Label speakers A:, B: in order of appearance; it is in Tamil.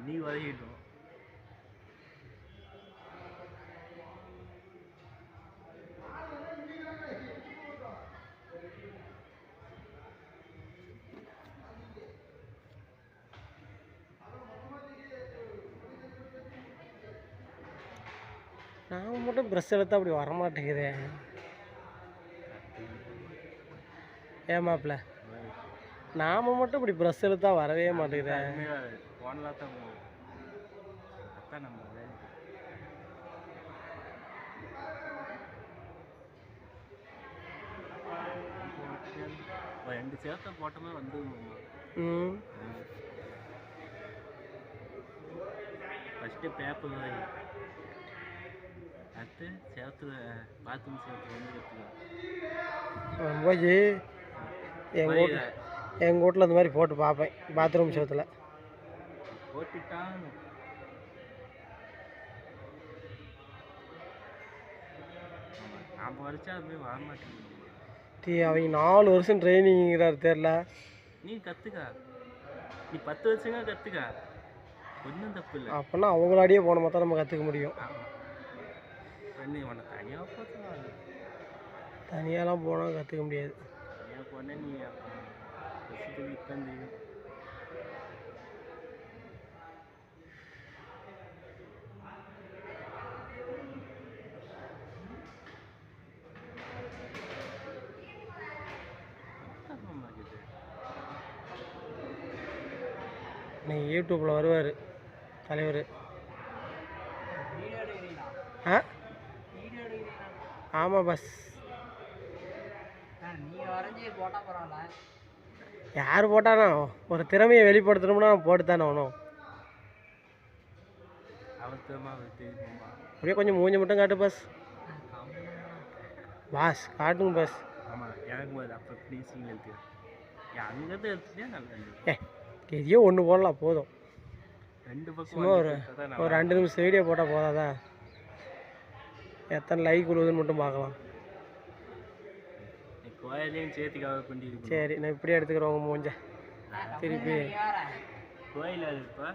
A: நீ வதக்கிட்டோம்.
B: நான் மட்டும் ப்ரெஷ் எடுத்தா அப்படி வரமாட்டேங்குதே. ஏமாப்ல நாம மட்டும் இப்படி ப்ரெஷ் எடுத்தா வரவே மாட்டேங்குதே.
A: போனலாம் தான் அதான் நம்ம ரெண்டு சேர்த்த போட்டோமே வந்து ஃபஸ்ட்டு பேப்பர் அடுத்து சேர்த்துல பாத்ரூம் சேர்த்து வந்து
B: போய் எங்கள் வீட்டில் இந்த மாதிரி போட்டு பார்ப்பேன் பாத்ரூம் சேர்த்துல
A: போட்டுட்டான். நாம் வரைச்சா அதுமாதிரி வரமாட்டேங்குது.
B: அவங்க 4 வருஷம் ட்ரைனிங்கிறாரு தெரில.
A: நீ கற்றுக்கா, நீ 10 வருஷங்க கற்றுக்கா, ஒன்றும் தப்பு இல்லை.
B: அப்படின்னா அவங்களாடியே போன மாதிரி நம்ம கற்றுக்க முடியும்.
A: உன்னை தனியாக போச்சுன்னா
B: தனியாலாம் போனால் கற்றுக்க முடியாது.
A: தனியாக போனேன் நீ உட்காந்து
B: நீங்கள் யூடியூப்பில் வருவார் தலைவர். ஆ ஆமாம் பஸ். யார் போட்டானா ஒரு திறமையை வெளிப்படுத்தணும்னா போட்டு தானே ஆகணும். அப்படியே கொஞ்சம் மூஞ்சி மட்டும் காட்டு பஸ். பாஸ் காட்டுங்க பஸ்.
A: ஆமாம் எனக்கு அப்போ ப்ளீஸிங் எடுத்து அங்கேருந்து எடுத்துட்டே நல்லா
B: எதையோ ஒன்று போடலாம் போதும்.
A: ரெண்டு பக்கம்
B: சும்மா ஒரு 2 நிமிஷம் வீடியோ போட்டால் போதாதா? எத்தனை லைக் விழுவுதுன்னு மட்டும் பார்க்கலாம்.
A: கோயிலையும் சேர்த்து கவர் பண்ணிட்டு
B: சரி நான் இப்படியே எடுத்துக்கிறேன் உங்கள் மூஞ்ச திருப்பி
A: கோயில் அது இப்போ